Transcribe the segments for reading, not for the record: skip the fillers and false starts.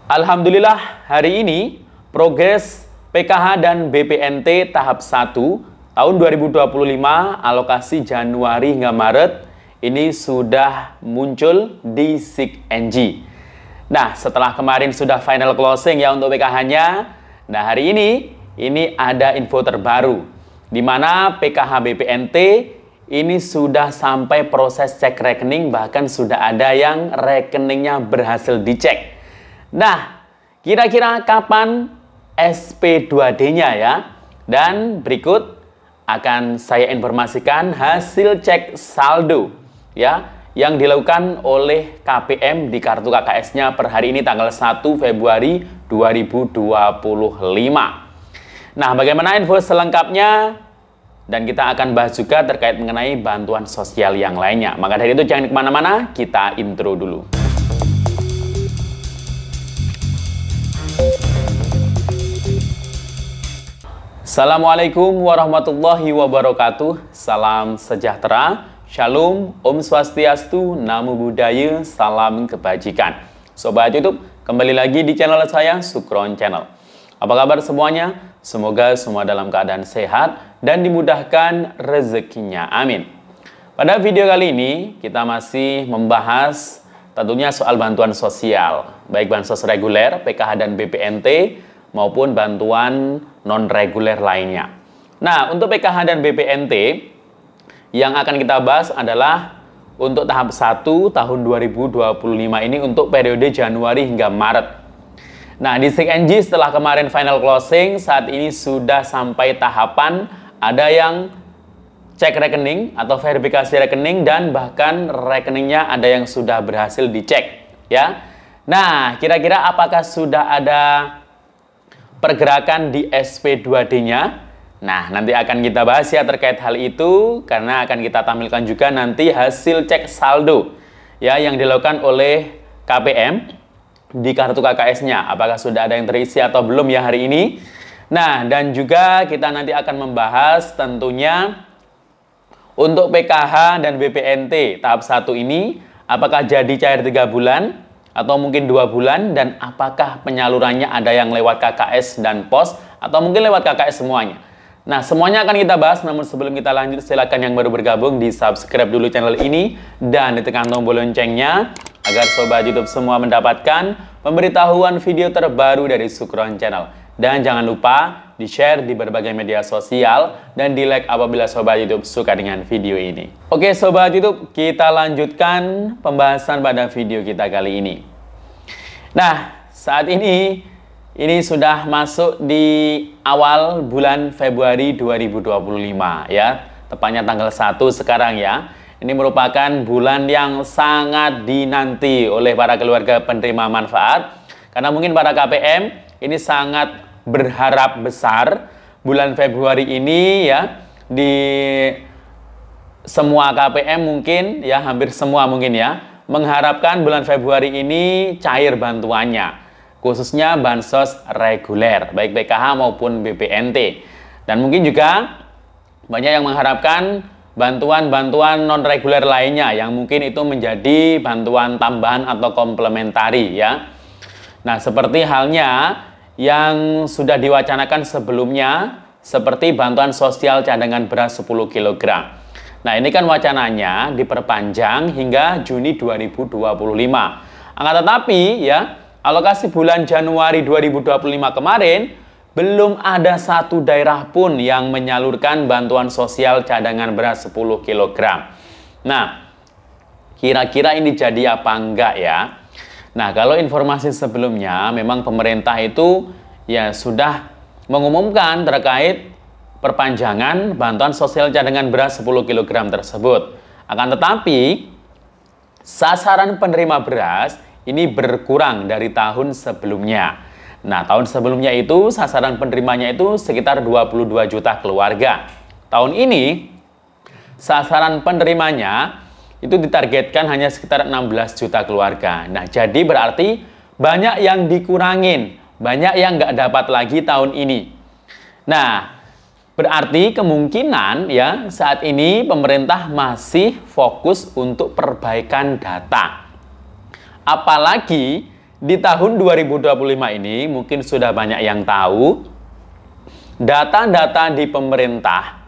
Alhamdulillah hari ini progres PKH dan BPNT tahap 1 tahun 2025 alokasi Januari hingga Maret ini sudah muncul di SIKNG. Nah, setelah kemarin sudah final closing ya untuk PKH-nya. Nah, hari ini ada info terbaru di mana PKH BPNT ini sudah sampai proses cek rekening, bahkan sudah ada yang rekeningnya berhasil dicek. Nah, kira-kira kapan SP2D-nya ya? Dan berikut akan saya informasikan hasil cek saldo ya yang dilakukan oleh KPM di kartu KKS-nya per hari ini tanggal 1 Februari 2025. Nah, bagaimana info selengkapnya? Dan kita akan bahas juga terkait mengenai bantuan sosial yang lainnya. Maka dari itu jangan kemana-mana, kita intro dulu. Assalamualaikum warahmatullahi wabarakatuh. Salam sejahtera, Shalom, Om Swastiastu, Namo Buddhaya, salam kebajikan. Sobat YouTube, kembali lagi di channel saya, Sukron Channel. Apa kabar semuanya? Semoga semua dalam keadaan sehat dan dimudahkan rezekinya. Amin. Pada video kali ini, kita masih membahas tentunya soal bantuan sosial. Baik bansos reguler, PKH dan BPNT, maupun bantuan non-reguler lainnya. Nah, untuk PKH dan BPNT, yang akan kita bahas adalah untuk tahap 1 tahun 2025 ini untuk periode Januari hingga Maret. Nah, di SIKNG setelah kemarin final closing, saat ini sudah sampai tahapan ada yang cek rekening atau verifikasi rekening dan bahkan rekeningnya ada yang sudah berhasil dicek ya. Nah, kira-kira apakah sudah ada pergerakan di SP2D-nya? Nah, nanti akan kita bahas ya terkait hal itu, karena akan kita tampilkan juga nanti hasil cek saldo ya yang dilakukan oleh KPM di kartu KKS-nya. Apakah sudah ada yang terisi atau belum ya hari ini? Nah, dan juga kita nanti akan membahas tentunya untuk PKH dan BPNT tahap 1 ini apakah jadi cair 3 bulan atau mungkin 2 bulan, dan apakah penyalurannya ada yang lewat KKS dan POS atau mungkin lewat KKS semuanya. Nah, semuanya akan kita bahas, namun sebelum kita lanjut silakan yang baru bergabung di subscribe dulu channel ini dan ditekan tombol loncengnya agar sobat YouTube semua mendapatkan pemberitahuan video terbaru dari Sukron Channel. Dan jangan lupa di-share di berbagai media sosial dan di-like apabila sobat YouTube suka dengan video ini. Oke sobat YouTube, kita lanjutkan pembahasan pada video kita kali ini. Nah, saat ini sudah masuk di awal bulan Februari 2025 ya. Tepatnya tanggal 1 sekarang ya. Ini merupakan bulan yang sangat dinanti oleh para keluarga penerima manfaat. Karena mungkin para KPM ini sangat berharap besar bulan Februari ini ya, di semua KPM mungkin ya, hampir semua mungkin ya, mengharapkan bulan Februari ini cair bantuannya, khususnya bansos reguler baik PKH maupun BPNT. Dan mungkin juga banyak yang mengharapkan bantuan-bantuan non-reguler lainnya yang mungkin itu menjadi bantuan tambahan atau komplementari ya. Nah, seperti halnya yang sudah diwacanakan sebelumnya, seperti bantuan sosial cadangan beras 10 kg. Nah, ini kan wacananya diperpanjang hingga Juni 2025. Akan tetapi ya, alokasi bulan Januari 2025 kemarin belum ada satu daerah pun yang menyalurkan bantuan sosial cadangan beras 10 kg. Nah, kira-kira ini jadi apa enggak ya? Nah, kalau informasi sebelumnya memang pemerintah itu ya sudah mengumumkan terkait perpanjangan bantuan sosial cadangan beras 10 kg tersebut. Akan tetapi sasaran penerima beras ini berkurang dari tahun sebelumnya. Nah, tahun sebelumnya itu sasaran penerimanya itu sekitar 22 juta keluarga. Tahun ini sasaran penerimanya itu ditargetkan hanya sekitar 16 juta keluarga. Nah, jadi berarti banyak yang dikurangin, banyak yang nggak dapat lagi tahun ini. Nah, berarti kemungkinan ya saat ini pemerintah masih fokus untuk perbaikan data. Apalagi di tahun 2025 ini mungkin sudah banyak yang tahu data-data di pemerintah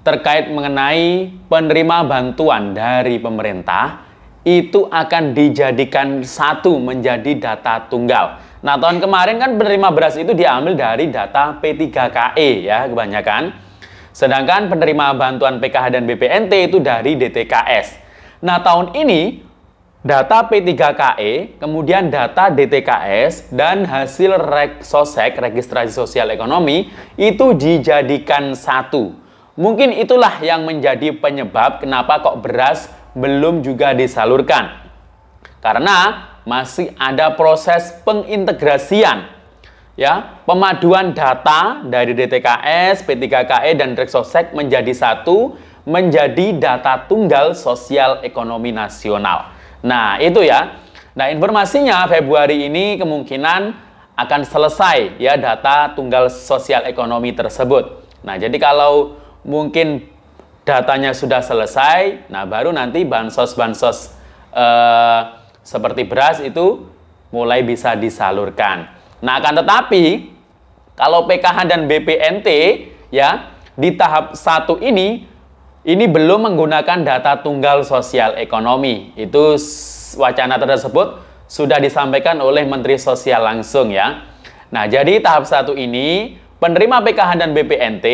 terkait mengenai penerima bantuan dari pemerintah itu akan dijadikan satu menjadi data tunggal. Nah, tahun kemarin kan penerima beras itu diambil dari data P3KE ya kebanyakan. Sedangkan penerima bantuan PKH dan BPNT itu dari DTKS. Nah, tahun ini data P3KE, kemudian data DTKS, dan hasil Reksosek, registrasi sosial ekonomi, itu dijadikan satu. Mungkin itulah yang menjadi penyebab kenapa kok beras belum juga disalurkan. Karena masih ada proses pengintegrasian, ya, pemaduan data dari DTKS, P3KE, dan Reksosek menjadi satu, menjadi data tunggal sosial ekonomi nasional. Nah, itu ya. Nah, informasinya Februari ini kemungkinan akan selesai ya data tunggal sosial ekonomi tersebut. Nah, jadi kalau mungkin datanya sudah selesai, nah baru nanti bansos-bansos seperti beras itu mulai bisa disalurkan. Nah, akan tetapi kalau PKH dan BPNT ya di tahap 1 ini belum menggunakan data tunggal sosial ekonomi. Itu wacana tersebut sudah disampaikan oleh Menteri Sosial langsung ya. Nah, jadi tahap 1 ini penerima PKH dan BPNT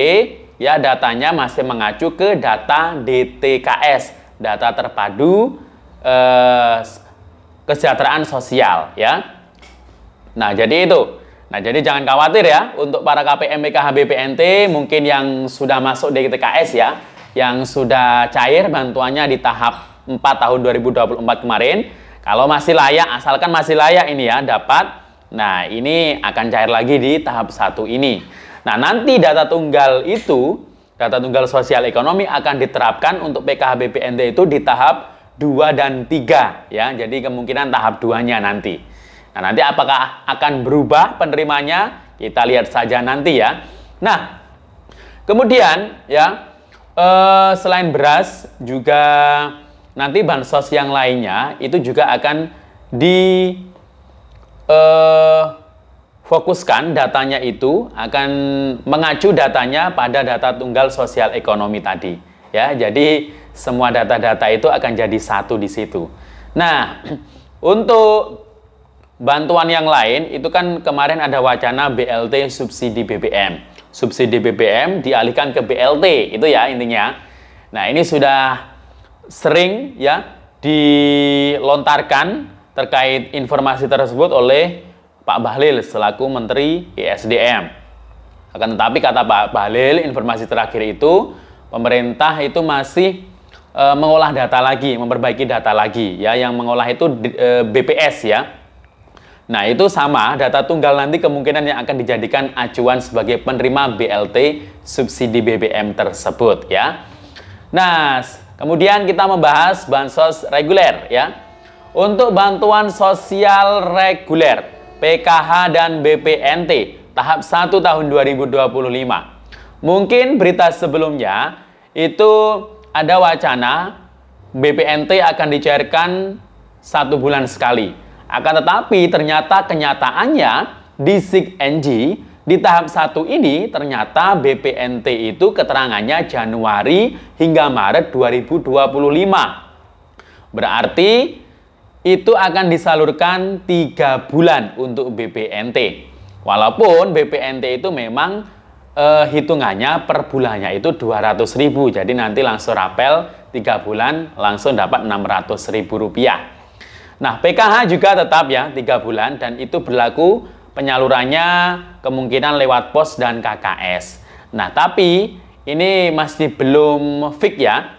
ya datanya masih mengacu ke data DTKS, data terpadu kesejahteraan sosial ya. Nah, jadi itu. Nah, jadi jangan khawatir ya untuk para KPM PKH BPNT mungkin yang sudah masuk DTKS ya, yang sudah cair bantuannya di tahap 4 tahun 2024 kemarin. Kalau masih layak, asalkan masih layak ini ya dapat. Nah, ini akan cair lagi di tahap 1 ini. Nah, nanti data tunggal itu, data tunggal sosial ekonomi akan diterapkan untuk PKH BPNT itu di tahap 2 dan 3 ya. Jadi kemungkinan tahap 2-nya nanti. Nah, nanti apakah akan berubah penerimanya? Kita lihat saja nanti ya. Nah, kemudian ya selain beras juga nanti bansos yang lainnya itu juga akan fokuskan datanya itu akan mengacu datanya pada data tunggal sosial ekonomi tadi ya. Jadi semua data-data itu akan jadi satu di situ. Nah, untuk bantuan yang lain itu kan kemarin ada wacana BLT subsidi BBM. Subsidi BBM dialihkan ke BLT itu ya intinya. Nah, ini sudah sering ya dilontarkan terkait informasi tersebut oleh Pak Bahlil selaku Menteri ESDM. Akan tetapi kata Pak Bahlil, informasi terakhir itu pemerintah itu masih mengolah data lagi, memperbaiki data lagi ya, yang mengolah itu BPS ya. Nah, itu sama data tunggal nanti kemungkinan yang akan dijadikan acuan sebagai penerima BLT subsidi BBM tersebut ya. Nah, kemudian kita membahas bansos reguler ya. Untuk bantuan sosial reguler PKH dan BPNT tahap 1 tahun 2025. Mungkin berita sebelumnya itu ada wacana BPNT akan dicairkan 1 bulan sekali. Akan tetapi ternyata kenyataannya di SIG-NG di tahap 1 ini ternyata BPNT itu keterangannya Januari hingga Maret 2025. Berarti itu akan disalurkan 3 bulan untuk BPNT. Walaupun BPNT itu memang hitungannya per bulannya itu 200.000. Jadi nanti langsung rapel 3 bulan langsung dapat Rp600.000. Nah, PKH juga tetap ya 3 bulan dan itu berlaku penyalurannya kemungkinan lewat pos dan KKS. Nah, tapi ini masih belum fix ya.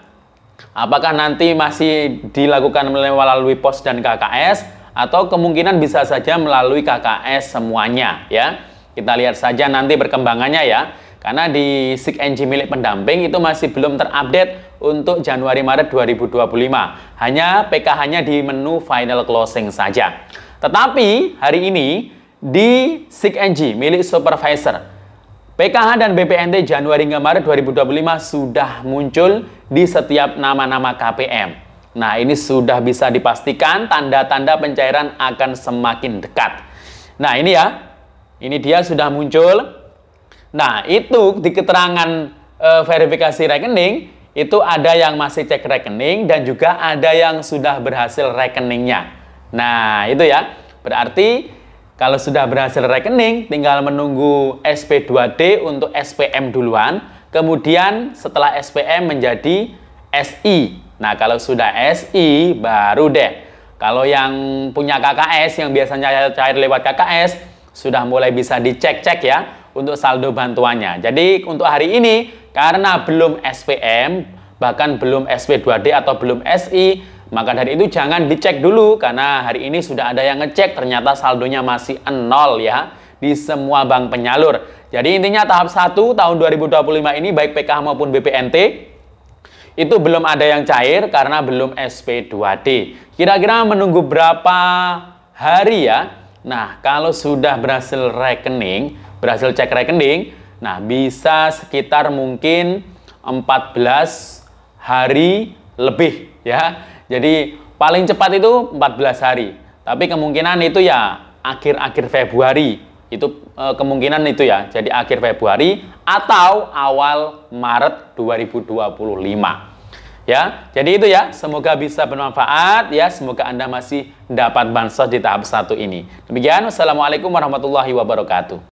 Apakah nanti masih dilakukan melalui pos dan KKS atau kemungkinan bisa saja melalui KKS semuanya ya. Kita lihat saja nanti perkembangannya ya. Karena di SIG-NG milik pendamping itu masih belum terupdate untuk Januari-Maret 2025. Hanya PKH-nya di menu final closing saja. Tetapi hari ini di SIG-NG milik supervisor PKH dan BPNT Januari hingga Maret 2025 sudah muncul di setiap nama-nama KPM. Nah, ini sudah bisa dipastikan tanda-tanda pencairan akan semakin dekat. Nah, ini ya. Ini dia sudah muncul. Nah, itu di keterangan verifikasi rekening, itu ada yang masih cek rekening dan juga ada yang sudah berhasil rekeningnya. Nah, itu ya. Berarti kalau sudah berhasil rekening, tinggal menunggu SP2D untuk SPM duluan. Kemudian setelah SPM menjadi SI. Nah, kalau sudah SI, baru deh. Kalau yang punya KKS, yang biasanya cair lewat KKS, sudah mulai bisa dicek-cek ya untuk saldo bantuannya. Jadi untuk hari ini, karena belum SPM, bahkan belum SP2D atau belum SI, maka dari itu jangan dicek dulu, karena hari ini sudah ada yang ngecek, ternyata saldonya masih 0 ya, di semua bank penyalur. Jadi intinya tahap 1 tahun 2025 ini, baik PKH maupun BPNT, itu belum ada yang cair karena belum SP2D. Kira-kira menunggu berapa hari ya? Nah, kalau sudah berhasil rekening, berhasil cek rekening, nah bisa sekitar mungkin 14 hari lebih ya. Jadi paling cepat itu 14 hari. Tapi kemungkinan itu ya akhir-akhir Februari. Itu kemungkinan itu ya. Jadi akhir Februari atau awal Maret 2025. Ya, jadi itu ya, semoga bisa bermanfaat ya, semoga Anda masih dapat bansos di tahap 1 ini. Demikian, wassalamualaikum warahmatullahi wabarakatuh.